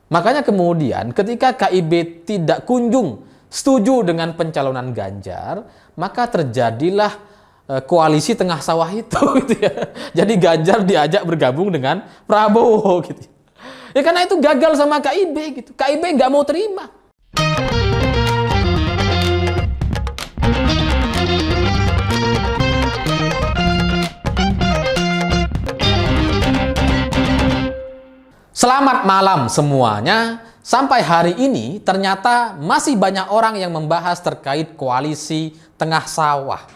Makanya kemudian ketika KIB tidak kunjung setuju dengan pencalonan Ganjar, maka terjadilah koalisi tengah sawah itu gitu ya. Jadi Ganjar diajak bergabung dengan Prabowo gitu. Ya karena itu gagal sama KIB gitu. KIB nggak mau terima. Selamat malam semuanya. Sampai hari ini ternyata masih banyak orang yang membahas terkait koalisi tengah sawah.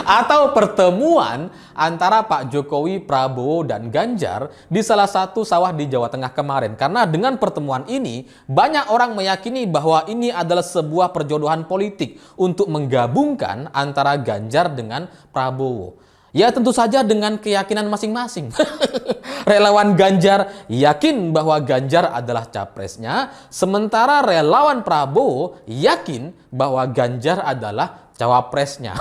Atau pertemuan antara Pak Jokowi, Prabowo, dan Ganjar di salah satu sawah di Jawa Tengah kemarin. Karena dengan pertemuan ini, banyak orang meyakini bahwa ini adalah sebuah perjodohan politik untuk menggabungkan antara Ganjar dengan Prabowo. Ya tentu saja dengan keyakinan masing-masing. Relawan Ganjar yakin bahwa Ganjar adalah capresnya, sementara relawan Prabowo yakin bahwa Ganjar adalah cawapresnya.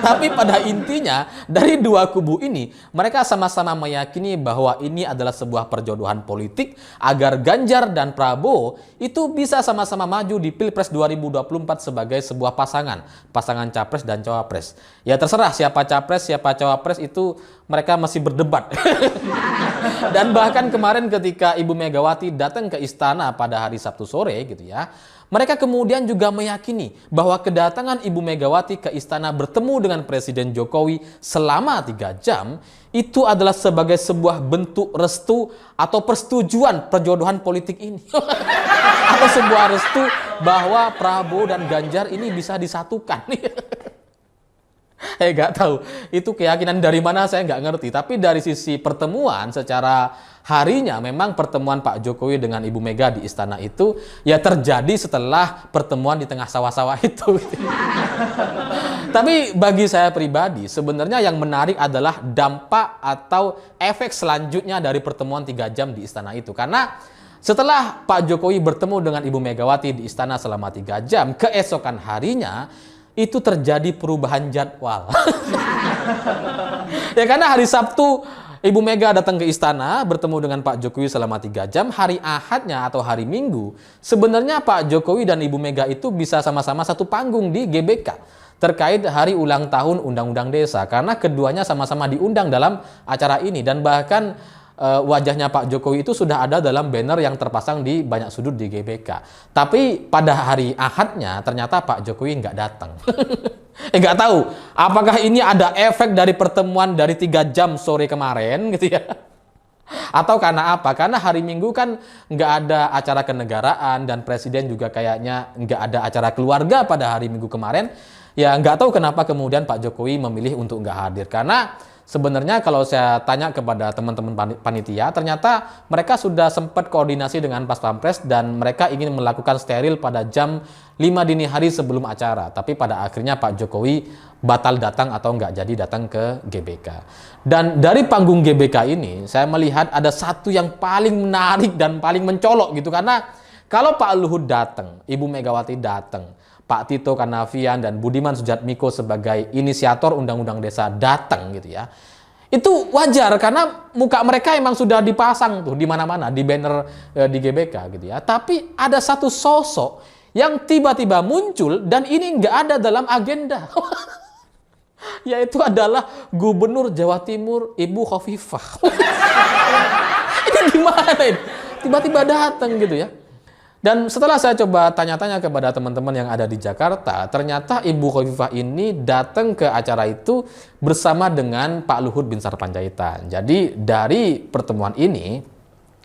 Tapi pada intinya dari dua kubu ini mereka sama-sama meyakini bahwa ini adalah sebuah perjodohan politik agar Ganjar dan Prabowo itu bisa sama-sama maju di Pilpres 2024 sebagai sebuah pasangan capres dan cawapres. Ya terserah siapa capres, siapa cawapres itu mereka masih berdebat. Dan bahkan kemarin ketika Ibu Megawati datang ke istana pada hari Sabtu sore gitu ya, mereka kemudian juga meyakini bahwa kedatangan Ibu Megawati ke istana bertemu dengan Presiden Jokowi selama 3 jam itu adalah sebagai sebuah bentuk restu atau persetujuan perjodohan politik ini. Atau sebuah restu bahwa Prabowo dan Ganjar ini bisa disatukan. Nggak tahu itu keyakinan dari mana saya nggak ngerti, tapi dari sisi pertemuan secara harinya memang pertemuan Pak Jokowi dengan Ibu Mega di istana itu ya terjadi setelah pertemuan di tengah sawah-sawah itu. Tapi bagi saya pribadi sebenarnya yang menarik adalah dampak atau efek selanjutnya dari pertemuan 3 jam di istana itu, karena setelah Pak Jokowi bertemu dengan Ibu Megawati di istana selama 3 jam, keesokan harinya itu terjadi perubahan jadwal. Ya karena hari Sabtu Ibu Mega datang ke istana bertemu dengan Pak Jokowi selama 3 jam, hari Ahadnya atau hari Minggu sebenarnya Pak Jokowi dan Ibu Mega itu bisa sama-sama satu panggung di GBK terkait hari ulang tahun Undang-Undang Desa, karena keduanya sama-sama diundang dalam acara ini dan bahkan wajahnya Pak Jokowi itu sudah ada dalam banner yang terpasang di banyak sudut di GBK. Tapi pada hari Ahadnya ternyata Pak Jokowi nggak datang. Nggak tahu apakah ini ada efek dari pertemuan dari 3 jam sore kemarin gitu ya. Atau karena apa? Karena hari Minggu kan nggak ada acara kenegaraan dan Presiden juga kayaknya nggak ada acara keluarga pada hari Minggu kemarin. Ya nggak tahu kenapa kemudian Pak Jokowi memilih untuk nggak hadir. Karena sebenarnya kalau saya tanya kepada teman-teman panitia, ternyata mereka sudah sempat koordinasi dengan Pas Pampres dan mereka ingin melakukan steril pada jam 5 dini hari sebelum acara. Tapi pada akhirnya Pak Jokowi batal datang atau nggak jadi datang ke GBK. Dan dari panggung GBK ini, saya melihat ada satu yang paling menarik dan paling mencolok gitu. Karena kalau Pak Luhut datang, Ibu Megawati datang, Pak Tito Karnavian dan Budiman Sujatmiko sebagai inisiator Undang-Undang Desa datang gitu ya. Itu wajar karena muka mereka emang sudah dipasang tuh di mana-mana di banner di GBK gitu ya. Tapi ada satu sosok yang tiba-tiba muncul dan ini nggak ada dalam agenda. Yaitu adalah Gubernur Jawa Timur Ibu Khofifah. Ini gimana ini? Tiba-tiba datang gitu ya. Dan setelah saya coba tanya-tanya kepada teman-teman yang ada di Jakarta, ternyata Ibu Khofifah ini datang ke acara itu bersama dengan Pak Luhut bin Sarpanjaitan. Jadi dari pertemuan ini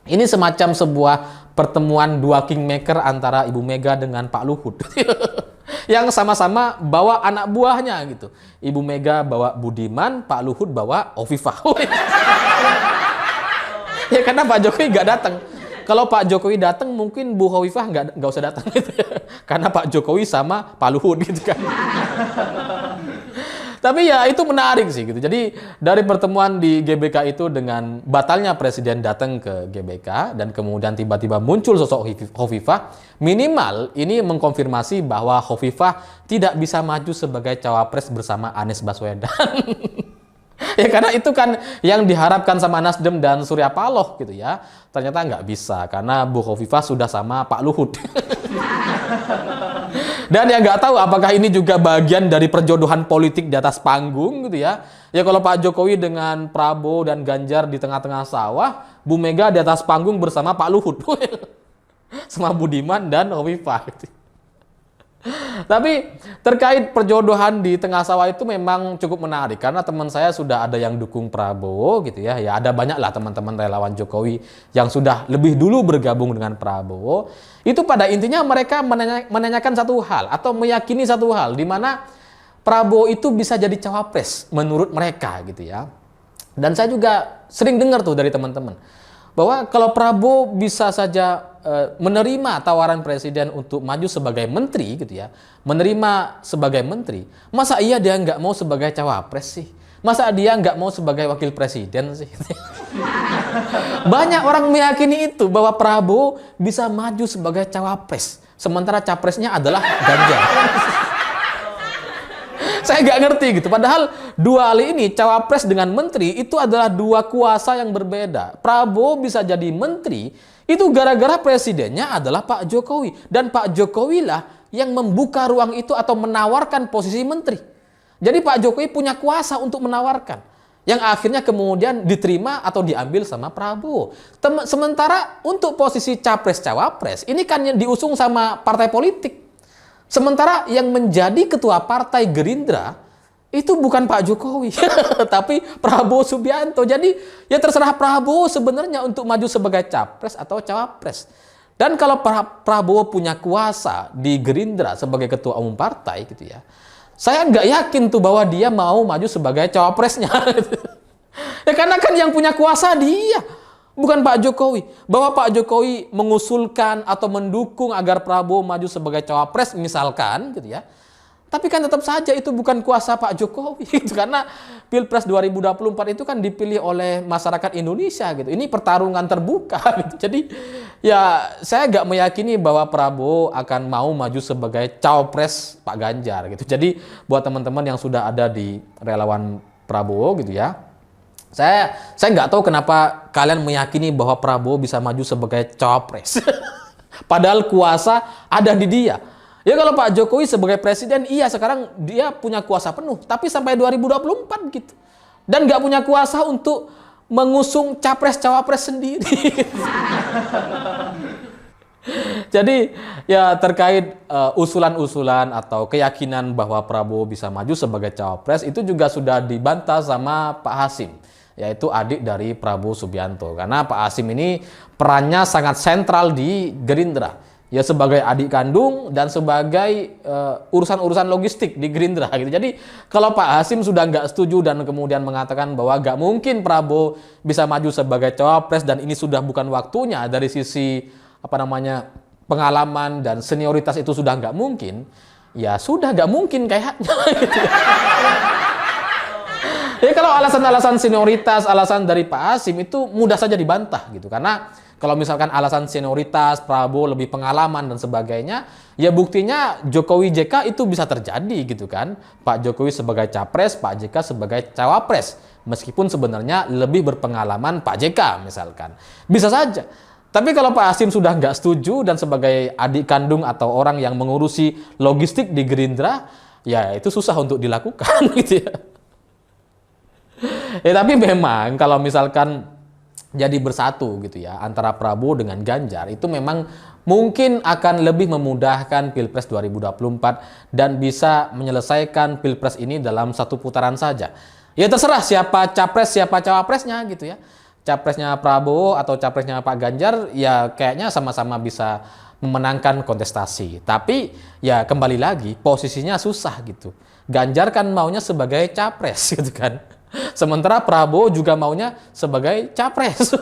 semacam sebuah pertemuan dua kingmaker antara Ibu Mega dengan Pak Luhut. Yang sama-sama bawa anak buahnya gitu. Ibu Mega bawa Budiman, Pak Luhut bawa Khofifah. Ya karena Pak Jokowi nggak datang. Kalau Pak Jokowi datang mungkin Bu Khofifah nggak usah datang gitu ya. Karena Pak Jokowi sama Pak Luhut gitu kan. Tapi ya itu menarik sih gitu. Jadi dari pertemuan di GBK itu dengan batalnya Presiden datang ke GBK dan kemudian tiba-tiba muncul sosok Khofifah, minimal ini mengkonfirmasi bahwa Khofifah tidak bisa maju sebagai cawapres bersama Anies Baswedan. Ya karena itu kan yang diharapkan sama Nasdem dan Surya Paloh gitu ya. Ternyata nggak bisa karena Bu Khofifah sudah sama Pak Luhut. Dan yang nggak tahu apakah ini juga bagian dari perjodohan politik di atas panggung gitu ya. Ya kalau Pak Jokowi dengan Prabowo dan Ganjar di tengah-tengah sawah, Bu Mega di atas panggung bersama Pak Luhut. Sama Budiman dan Khofifah gitu. Tapi terkait perjodohan di tengah sawah itu memang cukup menarik karena teman saya sudah ada yang dukung Prabowo gitu ya. Ya ada banyak lah teman-teman relawan Jokowi yang sudah lebih dulu bergabung dengan Prabowo. Itu pada intinya mereka menanyakan satu hal atau meyakini satu hal di mana Prabowo itu bisa jadi cawapres menurut mereka gitu ya. Dan saya juga sering dengar tuh dari teman-teman bahwa kalau Prabowo bisa saja menerima tawaran presiden untuk maju sebagai menteri gitu ya, menerima sebagai menteri, masa iya dia nggak mau sebagai cawapres sih? Masa dia nggak mau sebagai wakil presiden sih? Banyak orang meyakini itu bahwa Prabowo bisa maju sebagai cawapres, sementara capresnya adalah Ganjar. Saya nggak ngerti gitu. Padahal dua hal ini, cawapres dengan menteri, itu adalah dua kuasa yang berbeda. Prabowo bisa jadi menteri, itu gara-gara presidennya adalah Pak Jokowi. Dan Pak Jokowi lah yang membuka ruang itu atau menawarkan posisi menteri. Jadi Pak Jokowi punya kuasa untuk menawarkan. Yang akhirnya kemudian diterima atau diambil sama Prabowo. Sementara untuk posisi capres-cawapres, ini kan yang diusung sama partai politik. Sementara yang menjadi ketua partai Gerindra itu bukan Pak Jokowi, tapi Prabowo Subianto. Jadi ya terserah Prabowo sebenarnya untuk maju sebagai capres atau cawapres. Dan kalau Prabowo punya kuasa di Gerindra sebagai ketua umum partai gitu ya, saya nggak yakin tuh bahwa dia mau maju sebagai cawapresnya. Ya karena kan yang punya kuasa dia. Bukan Pak Jokowi. Bahwa Pak Jokowi mengusulkan atau mendukung agar Prabowo maju sebagai cawapres misalkan gitu ya. Tapi kan tetap saja itu bukan kuasa Pak Jokowi gitu. Karena Pilpres 2024 itu kan dipilih oleh masyarakat Indonesia gitu. Ini pertarungan terbuka gitu. Jadi ya saya nggak meyakini bahwa Prabowo akan mau maju sebagai cawapres Pak Ganjar gitu. Jadi buat teman-teman yang sudah ada di relawan Prabowo gitu ya, Saya nggak tahu kenapa kalian meyakini bahwa Prabowo bisa maju sebagai cawapres. Padahal kuasa ada di dia. Ya kalau Pak Jokowi sebagai presiden, iya sekarang dia punya kuasa penuh. Tapi sampai 2024 gitu. Dan nggak punya kuasa untuk mengusung capres-cawapres sendiri. Jadi ya terkait usulan-usulan atau keyakinan bahwa Prabowo bisa maju sebagai cawapres itu juga sudah dibantah sama Pak Hasim, yaitu adik dari Prabowo Subianto. Karena Pak Hasim ini perannya sangat sentral di Gerindra. Ya sebagai adik kandung dan sebagai urusan-urusan logistik di Gerindra gitu. Jadi kalau Pak Hasim sudah nggak setuju dan kemudian mengatakan bahwa nggak mungkin Prabowo bisa maju sebagai cawapres dan ini sudah bukan waktunya dari sisi pengalaman dan senioritas itu sudah nggak mungkin, ya sudah nggak mungkin kayaknya. Gitu. Ya kalau alasan-alasan senioritas, alasan dari Pak Hasim itu mudah saja dibantah gitu. Karena kalau misalkan alasan senioritas, Prabowo lebih pengalaman dan sebagainya, ya buktinya Jokowi JK itu bisa terjadi gitu kan. Pak Jokowi sebagai capres, Pak JK sebagai cawapres. Meskipun sebenarnya lebih berpengalaman Pak JK misalkan. Bisa saja. Tapi kalau Pak Hasim sudah nggak setuju dan sebagai adik kandung atau orang yang mengurusi logistik di Gerindra, ya itu susah untuk dilakukan gitu ya. Ya tapi memang kalau misalkan jadi bersatu gitu ya antara Prabowo dengan Ganjar itu memang mungkin akan lebih memudahkan Pilpres 2024 dan bisa menyelesaikan Pilpres ini dalam satu putaran saja. Ya terserah siapa capres, siapa cawapresnya gitu ya. Capresnya Prabowo atau capresnya Pak Ganjar ya kayaknya sama-sama bisa memenangkan kontestasi. Tapi ya kembali lagi posisinya susah gitu. Ganjar kan maunya sebagai capres gitu kan. Sementara Prabowo juga maunya sebagai capres.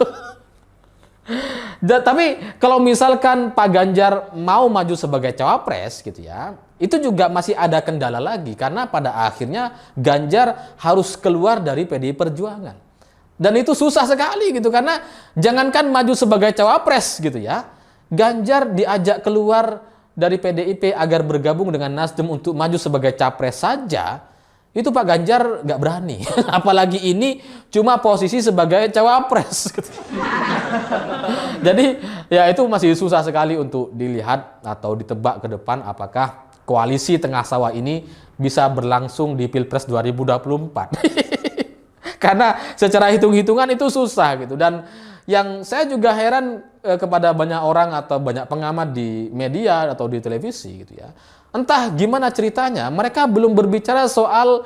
Tapi kalau misalkan Pak Ganjar mau maju sebagai cawapres gitu ya, itu juga masih ada kendala lagi karena pada akhirnya Ganjar harus keluar dari PDI Perjuangan. Dan itu susah sekali gitu karena jangankan maju sebagai cawapres gitu ya, Ganjar diajak keluar dari PDIP agar bergabung dengan Nasdem untuk maju sebagai capres saja, itu Pak Ganjar nggak berani. Apalagi ini cuma posisi sebagai cawapres. Jadi ya itu masih susah sekali untuk dilihat atau ditebak ke depan apakah koalisi tengah sawah ini bisa berlangsung di Pilpres 2024. Karena secara hitung-hitungan itu susah gitu. Dan yang saya juga heran kepada banyak orang atau banyak pengamat di media atau di televisi gitu ya. Entah gimana ceritanya, mereka belum berbicara soal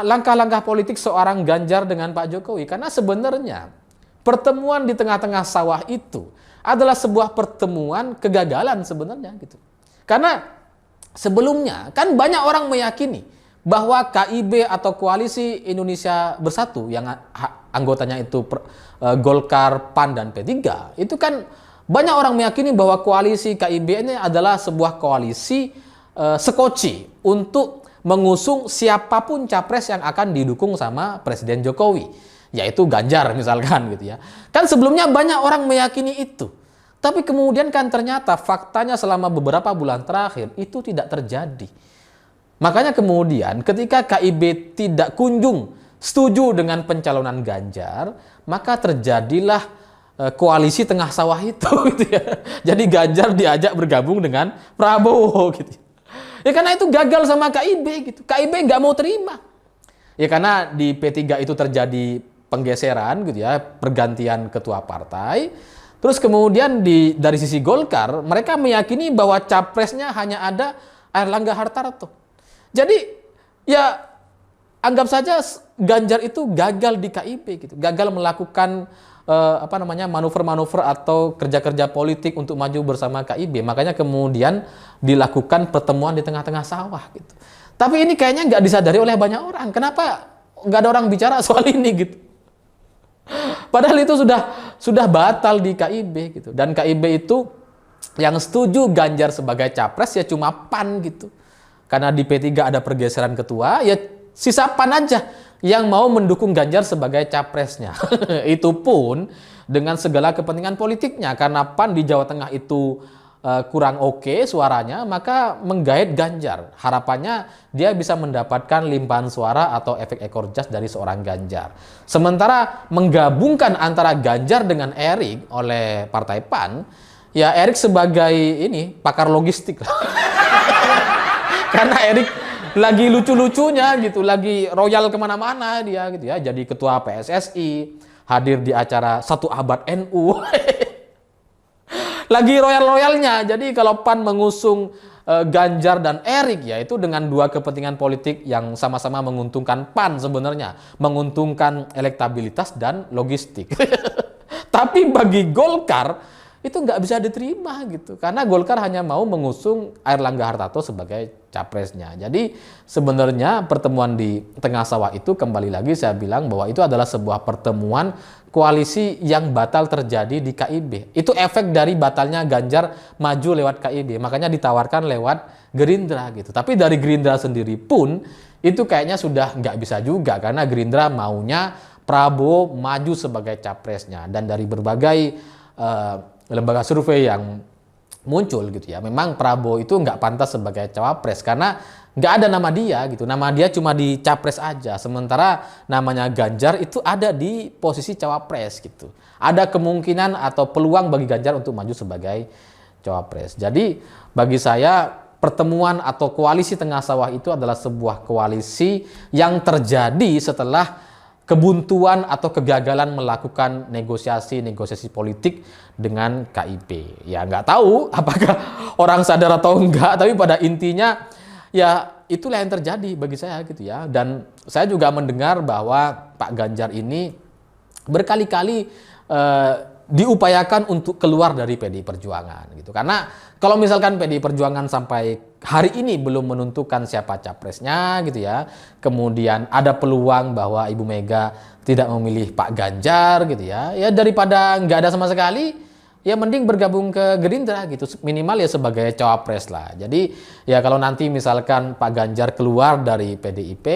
langkah-langkah politik seorang Ganjar dengan Pak Jokowi. Karena sebenarnya pertemuan di tengah-tengah sawah itu adalah sebuah pertemuan kegagalan sebenarnya gitu. Karena sebelumnya kan banyak orang meyakini bahwa KIB atau Koalisi Indonesia Bersatu yang anggotanya itu Golkar, PAN, dan P3 itu kan banyak orang meyakini bahwa koalisi KIB ini adalah sebuah koalisi sekoci untuk mengusung siapapun capres yang akan didukung sama Presiden Jokowi, yaitu Ganjar misalkan gitu ya. Kan sebelumnya banyak orang meyakini itu. Tapi kemudian kan ternyata faktanya selama beberapa bulan terakhir itu tidak terjadi. Makanya kemudian ketika KIB tidak kunjung setuju dengan pencalonan Ganjar, maka terjadilah koalisi tengah sawah itu gitu ya. Jadi Ganjar diajak bergabung dengan Prabowo gitu. Ya karena itu gagal sama KIB gitu. KIB nggak mau terima. Ya karena di P3 itu terjadi penggeseran gitu ya, pergantian ketua partai. Terus kemudian dari sisi Golkar, mereka meyakini bahwa capresnya hanya ada Airlangga Hartarto. Jadi ya anggap saja Ganjar itu gagal di KIB gitu. Gagal melakukan manuver-manuver atau kerja-kerja politik untuk maju bersama KIB. Makanya kemudian dilakukan pertemuan di tengah-tengah sawah gitu. Tapi ini kayaknya nggak disadari oleh banyak orang. Kenapa nggak ada orang bicara soal ini gitu? Padahal itu sudah batal di KIB gitu. Dan KIB itu yang setuju Ganjar sebagai capres ya cuma PAN gitu. Karena di P3 ada pergeseran ketua, ya sisa PAN aja yang mau mendukung Ganjar sebagai capresnya. Itu pun dengan segala kepentingan politiknya. Karena PAN di Jawa Tengah itu kurang oke suaranya, maka menggait Ganjar. Harapannya dia bisa mendapatkan limpahan suara atau efek ekor jas dari seorang Ganjar. Sementara menggabungkan antara Ganjar dengan Erik oleh Partai PAN, ya Erik sebagai pakar logistik. Karena Erik lagi lucu-lucunya gitu, lagi royal kemana-mana dia gitu ya, jadi ketua PSSI, hadir di acara 1 abad NU, lagi royal-royalnya. Jadi kalau PAN mengusung Ganjar dan Erik ya itu dengan dua kepentingan politik yang sama-sama menguntungkan PAN sebenarnya, menguntungkan elektabilitas dan logistik. Tapi bagi Golkar itu nggak bisa diterima gitu, karena Golkar hanya mau mengusung Airlangga Hartarto sebagai capresnya. Jadi sebenarnya pertemuan di tengah sawah itu kembali lagi saya bilang bahwa itu adalah sebuah pertemuan koalisi yang batal terjadi di KIB. Itu efek dari batalnya Ganjar maju lewat KIB, makanya ditawarkan lewat Gerindra gitu. Tapi dari Gerindra sendiri pun itu kayaknya sudah nggak bisa juga, karena Gerindra maunya Prabowo maju sebagai capresnya. Dan dari berbagai lembaga survei yang muncul gitu ya, memang Prabowo itu nggak pantas sebagai cawapres karena nggak ada nama dia gitu, nama dia cuma di capres aja, sementara namanya Ganjar itu ada di posisi cawapres gitu. Ada kemungkinan atau peluang bagi Ganjar untuk maju sebagai cawapres. Jadi bagi saya pertemuan atau koalisi tengah sawah itu adalah sebuah koalisi yang terjadi setelah kebuntuan atau kegagalan melakukan negosiasi politik dengan KIB. Ya nggak tahu apakah orang sadar atau enggak, tapi pada intinya ya itulah yang terjadi bagi saya gitu ya. Dan saya juga mendengar bahwa Pak Ganjar ini berkali-kali diupayakan untuk keluar dari PDI Perjuangan gitu. Karena kalau misalkan PDI Perjuangan sampai hari ini belum menentukan siapa capresnya gitu ya, kemudian ada peluang bahwa Ibu Mega tidak memilih Pak Ganjar gitu ya, ya daripada nggak ada sama sekali, ya mending bergabung ke Gerindra gitu, minimal ya sebagai cawapres lah. Jadi ya kalau nanti misalkan Pak Ganjar keluar dari PDIP,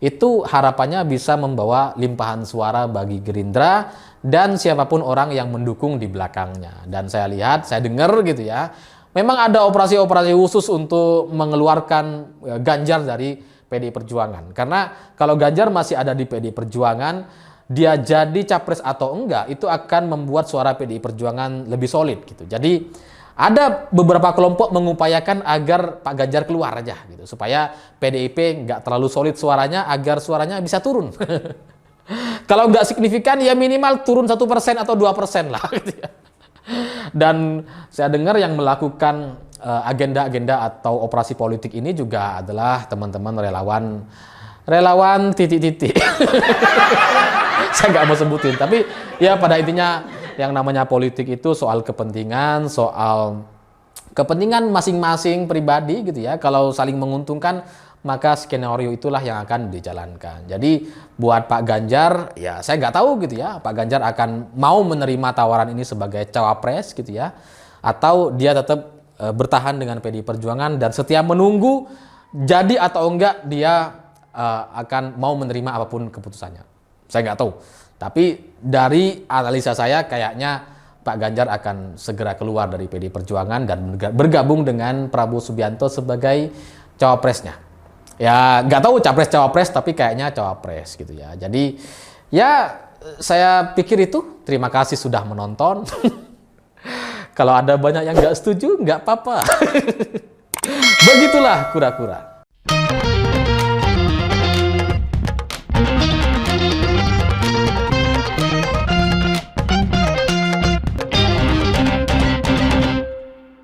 itu harapannya bisa membawa limpahan suara bagi Gerindra dan siapapun orang yang mendukung di belakangnya. Dan saya lihat, saya dengar gitu ya, memang ada operasi-operasi khusus untuk mengeluarkan Ganjar dari PDI Perjuangan. Karena kalau Ganjar masih ada di PDI Perjuangan, dia jadi capres atau enggak, itu akan membuat suara PDI Perjuangan lebih solid gitu. Jadi ada beberapa kelompok mengupayakan agar Pak Ganjar keluar aja gitu, supaya PDIP nggak terlalu solid suaranya, agar suaranya bisa turun. Kalau nggak signifikan ya minimal turun 1% atau 2% lah gitu ya. Dan saya dengar yang melakukan agenda-agenda atau operasi politik ini juga adalah teman-teman relawan titik-titik. Saya nggak mau sebutin, tapi ya pada intinya yang namanya politik itu soal kepentingan, soal kepentingan masing-masing pribadi gitu ya. Kalau saling menguntungkan, maka skenario itulah yang akan dijalankan. Jadi buat Pak Ganjar, ya saya nggak tahu gitu ya, Pak Ganjar akan mau menerima tawaran ini sebagai cawapres gitu ya, atau dia tetap bertahan dengan PDI Perjuangan dan setia menunggu jadi atau enggak dia akan mau menerima apapun keputusannya. Saya nggak tahu. Tapi dari analisa saya kayaknya Pak Ganjar akan segera keluar dari PDI Perjuangan dan bergabung dengan Prabowo Subianto sebagai cawapresnya. Ya nggak tahu capres-cawapres, tapi kayaknya cawapres gitu ya. Jadi ya saya pikir itu. Terima kasih sudah menonton. Kalau ada banyak yang nggak setuju, nggak apa-apa. Begitulah kura-kura.